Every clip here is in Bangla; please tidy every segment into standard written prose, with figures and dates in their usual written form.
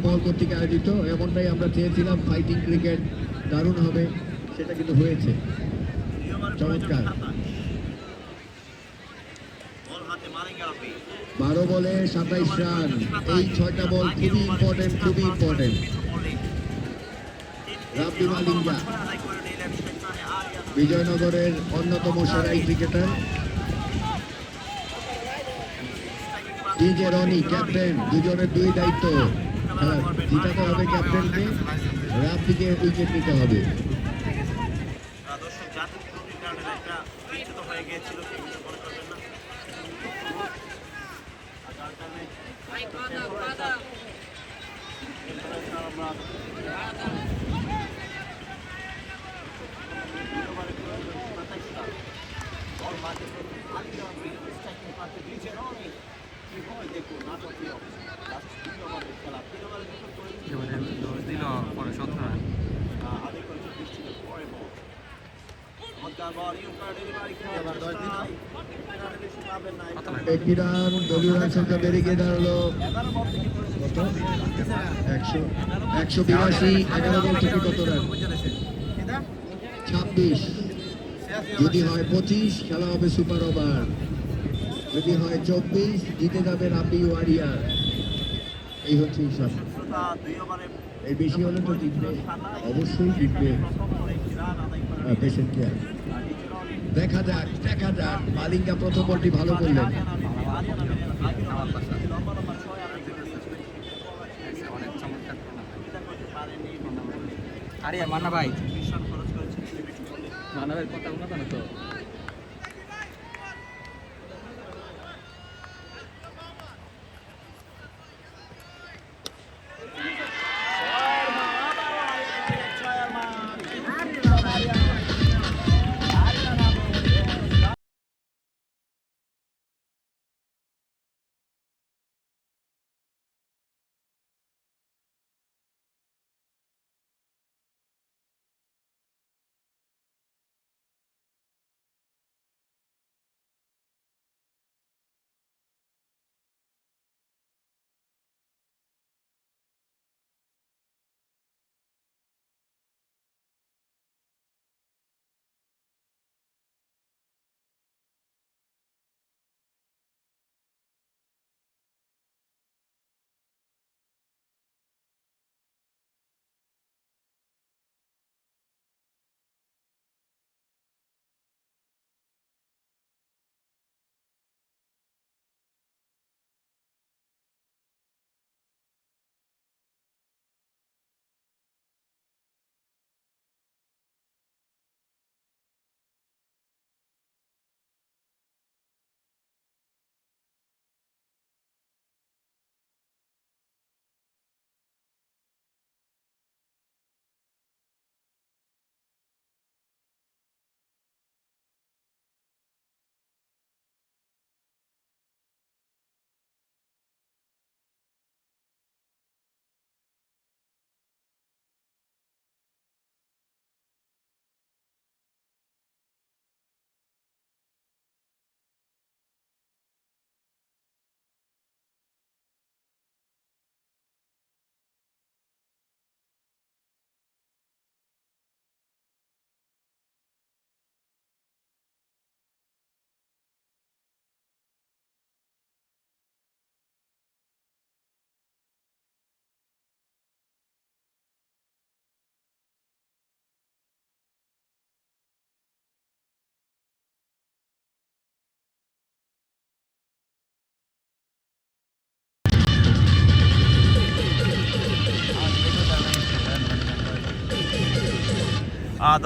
বল কর্তৃক আয়োজিত, এমনটাই আমরা চেয়েছিলাম। ফাইটিং ক্রিকেট দারুণ হবে, সেটা কিন্তু হয়েছে। চমৎকার। 12 বলে 27 রান। এই 6টা বল খুবই ইম্পর্টেন্ট, খুবই ইম্পর্টেন্ট। রাব্বি মালিঙ্গা বিজয়নগরের অন্যতম সেরাই ক্রিকেটার। ডিজে রনি ক্যাপ্টেন, দুজনের দুই দায়িত্ব। জিতাতে হবে ক্যাপ্টেনকে, রাব্বিকে উইকেট নিতে হবে। একটি রান দলীয় রান সংখ্যা বেড়ে গিয়ে দাঁড়ালো 182। 11 বল থেকে কত রান? 26। যদি হয় 25 খেলা হবে সুপার ওভার। যদি হয় 24 জিতে যাবে রাব্বি ওয়ারিয়ার। এই হচ্ছে হিসাব। এই বেশি হলে তো জিতবে, অবশ্যই জিতবে পেশেন্ট কেয়ার। দেখা যাক, দেখা যাক। মালিঙ্গা প্রথম বলটি ভালো করলেন। আরে মান্না ভাই, মান্না ভাই কথা বলো না তো।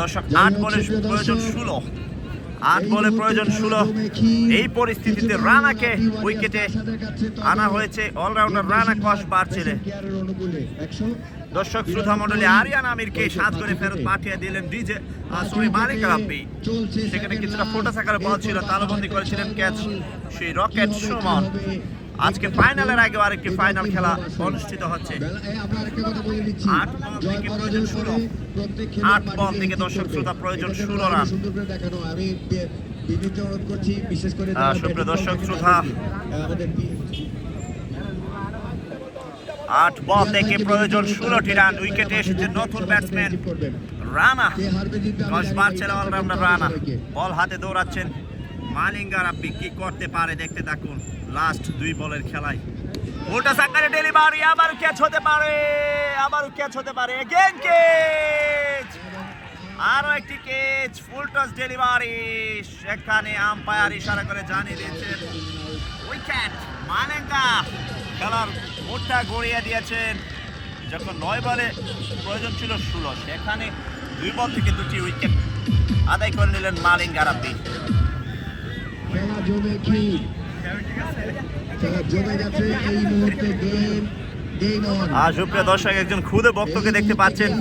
দর্শক 8 বলে প্রয়োজন 16। 8 বলে প্রয়োজন 16। এই পরিস্থিতিতে রানাকে উইকেটে আনা হয়েছে। অলরাউন্ডার রানা কস বাড়ছিলে। দর্শক শ্রোতা মন্ডলী, আরিয়ান আমিরকে 7 করে ফেরত পাঠিয়ে দিলেন ডিজে মালিক রাব্বি। সেখানে কিছুটা ফোটাস আকারে বল ছিল, তালুবন্দি করেছিলেন ক্যাচ সেই রকেট সুমন। আজকে ফাইনালের আগে আরেকটি ফাইনাল খেলা অনুষ্ঠিত হচ্ছে। 8 বল থেকে প্রয়োজন 16। 8 বল থেকে দর্শক শ্রোতা প্রয়োজন 16 রান। সুপ্রিয় দর্শক শ্রোতা, 8 বল থেকে প্রয়োজন 16টি রান। উইকেটে এসেছে নতুন ব্যাটসম্যান রানা। 10 বার ছেলে অলরাউন্ডার রানা। বল হাতে দৌড়াচ্ছেন মালিঙ্গা রাব্বি। কি করতে পারে দেখতে থাকুন লাস্ট 2 বলের খেলায়। উল্টা সাকারে ডেলিভারি, আবার ক্যাচ হতে পারে, আবারও ক্যাচ হতে পারে। এগেইন ক্যাচ, আরো একটি ক্যাচ, ফুল টস ডেলিভারি। সেখানে আম্পায়ার ইশারা করে জানিয়ে দিয়েছেন উইকেট। মালিঙ্গা খেলার মোড়টা গড়িয়ে দিয়েছেন। যখন 9 বলে প্রয়োজন ছিল 16, সেখানে 2 বল থেকে 2টি উইকেট আদায় করে নিলেন মালিঙ্গা রাব্বি। খেলা জমে কি খেলা জমে গেছে এই মুহূর্তে। Game on. আর সুপ্রিয় দর্শক, একজন খুদে বক্তকে দেখতে পাচ্ছেন।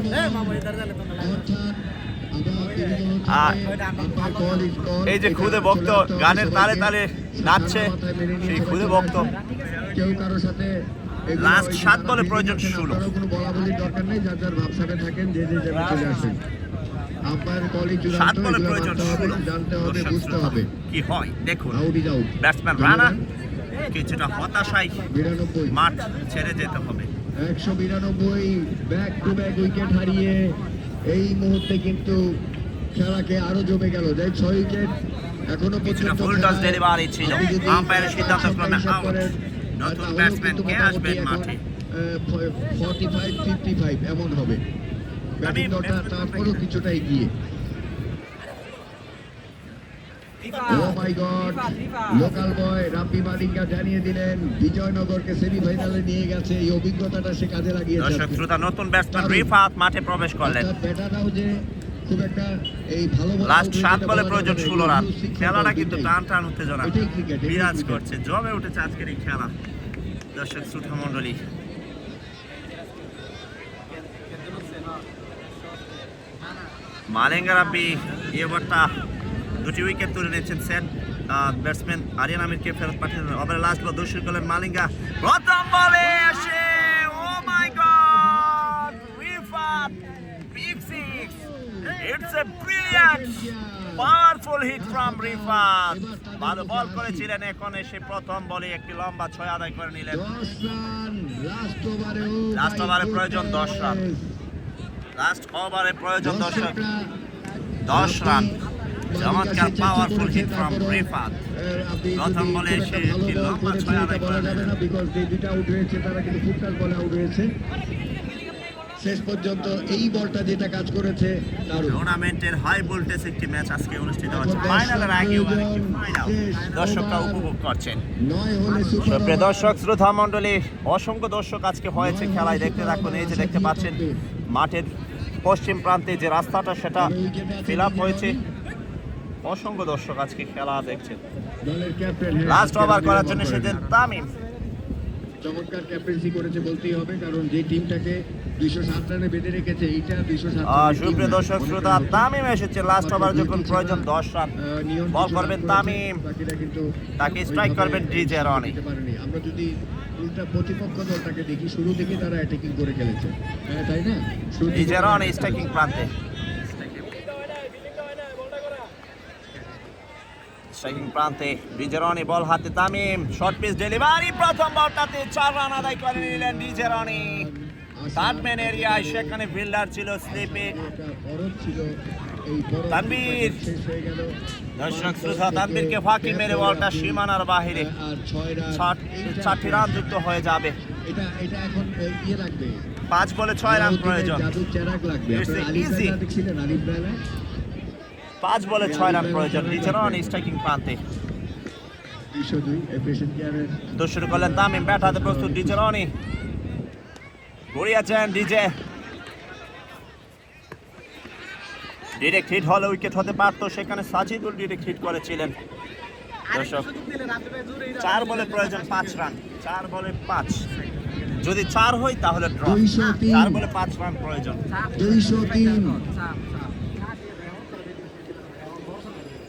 এই যে খুদে বক্ত গানের তালে তালে নাচছে, সেই খুদে বক্ত। কেউ কারোর সাথে লাস্ট 7 বলে প্রয়োজন 16। কোনো বলা বলির দরকার নেই, যার যার ভাবসাবে থাকেন, যে যে যাবে চলে আসেন। আম্পায়ার কলই 7 বলে প্রয়োজন 16। জানতে হবে, বুঝতে হবে কি হয় দেখুন। Out is out. Batsman Rana কিছুটা হতাশায় 92 মাঠ ছেড়ে যেতে হবে। 192 ব্যাক টু ব্যাক উইকেট হারিয়ে এই মুহূর্তে কিন্তু খেলাকে আরো জমে গেল। যাই 6 উইকেট এখনো কিছুটা পর্যন্ত ফুল টস ডেলিভারি ছিল। আম্পায়ারের সিদ্ধান্ত ক্রমে আউট। নতুন ব্যাটসম্যান কে আসবেন মাঠে? 45-55 এমন হবে। ব্যাটিং দলটা তারপরও কিছুটা এগিয়ে। ও মাই গড, লোকাল বয় রাব্বি মালিঙ্গা জানিয়ে দিলেন বিজয়নগরকে সেমিফাইনালে নিয়ে গেছে। এই অভিজ্ঞতাটা সে কাজে লাগিয়েছে। দর্শক শ্রোতা, নতুন ব্যাটসম্যান রিফাত মাঠে প্রবেশ করলেন। ব্যাটাররাও যে খুব একটা এই ভালো লাস্ট 7 বলে প্রয়োজন 16 রান। খেলাটা কিন্তু টান টান উত্তেজনা বিরাজ করছে, জমে উঠেছে আজকের এই খেলা। দর্শক শ্রোতা মণ্ডলী, মালিঙ্গা রাব্বি এই ওভারটা 2টি উইকেট তুলে নিয়েছেন। সেট ব্যাটসম্যান আরিয়ান আমিরকে ফেরত পাঠিয়ে দিলেন। ওভারে লাস্ট বল দর্শক করলেন মালিঙ্গা। প্রথম বলে এসে oh my God, Rifat big six. It's a brilliant powerful hit from Rifat. ভালো বল করেছিলেন, এখন এসে প্রথম বলে একটি লম্বা 6 আদায় করে নিলেন। লাস্ট ওভারে প্রয়োজন 10 রান। লাস্ট ওভারে প্রয়োজন 10 রান। চমৎকার পাওয়ারফুল হিট ফ্রম রিফাত। প্রথম বলে এসে একটি লম্বা 6 আদায় করে নিলেন। বিকজ যে দুটো আউট হয়েছে তারা কিন্তু ফুটবল বলে আউট হয়েছে। শেষ পর্যন্ত এই বলটা যেটা কাজ করেছে দারুণ। টুর্নামেন্টের হাই ভোল্টেজ একটি ম্যাচ আজকে অনুষ্ঠিত হচ্ছে। ফাইনালের আগেও আরেকটি ফাইনাল দর্শকরা উপভোগ করছেন। 9 হলে সুপ্রিয় দর্শক শ্রোতা মণ্ডলী, অসংখ্য দর্শক আজকে হয়েছে খেলায়। দেখতে থাকুন। এই যে দেখতে পাচ্ছেন মাঠের পশ্চিম প্রান্তে যে রাস্তাটা, সেটা ফিল আপ হয়েছে। অসংখ্য দর্শক আজকে খেলা দেখছেন। দলের ক্যাপ্টেন লাস্ট ওভার করার জন্য এসেছেন তামিম। চমৎকার ক্যাপ্টেন্সি করেছে বলতেই হবে, কারণ যে টিমটাকে 207 রানে বেঁধে রেখেছে এইটা 207। সুপ্রিয় দর্শক শ্রোতা, তামিম এসেছে লাস্ট ওভার যখন প্রয়োজন 10 রান। বল করবেন তামিম, তাকে স্ট্রাইক করবেন ডিজে রনি। আমরা যদি উল্টা প্রতিপক্ষ দলটাকে দেখি, শুরু থেকে তারা অ্যাটাকিং করে খেলেছে, তাই না? ডিজে রনি স্ট্রাইকিং প্রান্তে। স্ট্রাইকিং প্রান্তে ডিজে রনি, বল হাতে তামিম, শর্ট পিচ ডেলিভারি। প্রথম বলটাতে 4 রান আদায় করে নিলেন ডিজে রনি। থার্ড ম্যান এরিয়ায়, সেখানে ফিল্ডার ছিল স্লিপে তানভীর। দর্শক শ্রোতা, তানভীরকে ফাঁকি মেরে বলটা সীমানার বাহিরে। 4টি রান যুক্ত হয়ে যাবে। 5 বলে 6 রান প্রয়োজন। 5 বলে 6 রান প্রয়োজন। ডিজে রনি স্ট্রাইকিং প্রান্তে। শুরু করলেন তামিম, ব্যাট হাতে প্রস্তুত ডিজে রনি। গড়িয়েছেন ডিজে। ডিরেক্ট হিট হলে উইকেট হতে পারতো, সেখানে সাজিদুল ডিরেক্ট হিট করেছিলেন। দর্শক, 4 বলে প্রয়োজন 5 রান। 4 বলে 5, যদি 4 হয় তাহলে ড্র। 4 বলে 5 রান প্রয়োজন। 203।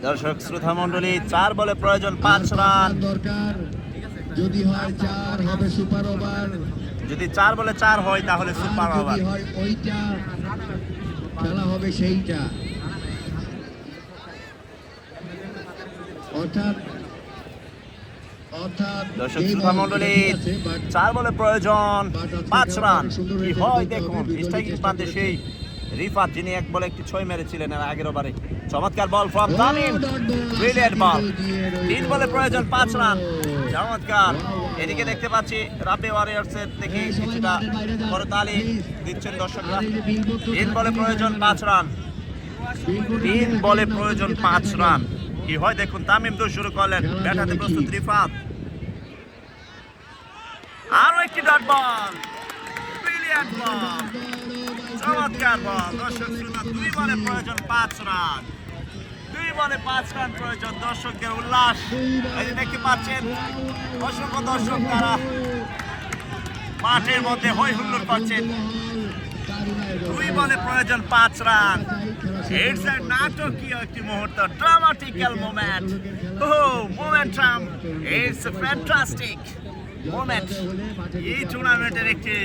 দর্শক শ্রোতা মণ্ডলী, 4 বলে প্রয়োজন 5 রান দরকার। যদি হয় 4 হবে সুপার ওভার। যদি 4 বলে 4 হয় তাহলে সুপার ওভার। যদি হয় ওইটা খেলা হবে সেইটা, অর্থাৎ দর্শক শ্রোতা মণ্ডলী, 4 বলে প্রয়োজন 5 রান। কি হয় দেখুন, স্ট্রাইকিং প্রান্তে সেই রিফাত, যিনি 1 বলে একটি 6 মেরেছিলেন এর আগের ওভারে। চমৎকার বল ফ্রম তামিম, ব্রিলিয়ান্ট বল। 3 বলে প্রয়োজন 5 রান, চমৎকার। এদিকে দেখতে পাচ্ছি রাব্বি ওয়ারিয়র্সের থেকে কিছুটা করতালি দিচ্ছেন দর্শকরা। 3 বলে প্রয়োজন 5 রান, 3 বলে প্রয়োজন 5 রান। কি হয় দেখুন, তামিম তো শুরু করলেন, ব্যাট হাতে প্রস্তুত রিফাত। আরো একটি ডট বল, ব্রিলিয়ান্ট বল, চমৎকার বল। দর্শক শ্রোতা, 2 বলে প্রয়োজন 5 রান, 2 বলে 5 রান প্রয়োজন। দর্শকদের উল্লাস এই যে দেখতে পাচ্ছেন, অসংখ্য দর্শক তারা মাঠের মধ্যে হই হুল্লোড় করছেন। 2 বলে প্রয়োজন 5 রান। ইটস এ নাটকীয় একটি মুহূর্ত, dramatical moment. Momentum, it's a fantastic moment. এই টুর্নামেন্টের একটি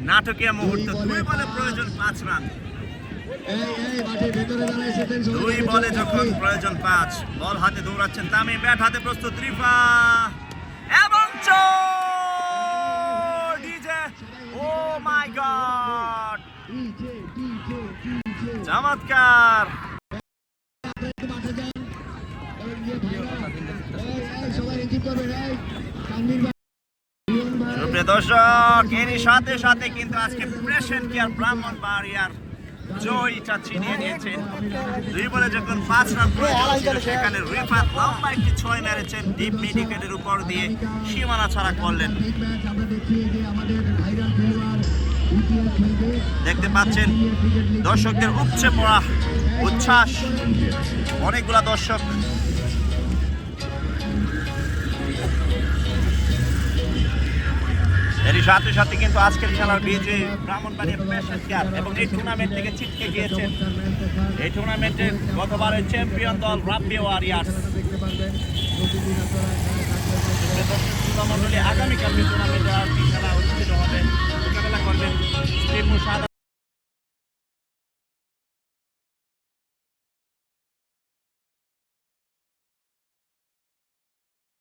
নাটকীয় মুহূর্ত। 2 বলে প্রয়োজন 5 রান, 2 বলে যখন প্রয়োজন 5। বল হাতে দৌড়াচ্ছেন তামিম, ব্যাট হাতে প্রস্তুত রিফা, এবং ডিজে, ও মাই গড, চমৎকার। সুপ্রিয় দর্শক, এরই সাথে সাথে কিন্তু আজকে প্রেসেন্ট কেয়ার ব্রাহ্মণবাড়িয়ার জয়টা ছিনিয়ে নিয়েছেন। 2 বলে যখন 5 রান প্রয়োজন ছিল, সেখানে রিফাত লম্বা একটি 6 মেরেছেন, ডিপ মিড উইকেটের উপর দিয়ে সীমানা ছাড়া করলেন। দেখতে পাচ্ছেন দর্শকদের উপচে পড়া উচ্ছ্বাস, অনেকগুলা দর্শক। এরই সাথে সাথে কিন্তু আজকের খেলার বিজয়ী ব্রাহ্মণবাড়িয়া প্রেসেন্ট কেয়ার, এবং এই টুর্নামেন্ট থেকে ছিটকে গিয়েছেন এই টুর্নামেন্টের গতবারের চ্যাম্পিয়ন দল রাব্বি ওয়ারিয়র্স। মন্ডলী, আগামীকাল টুর্নামেন্টে আর কি খেলা অনুষ্ঠিত হবে, মোকাবেলা করবেন শ্রীপুর সাদা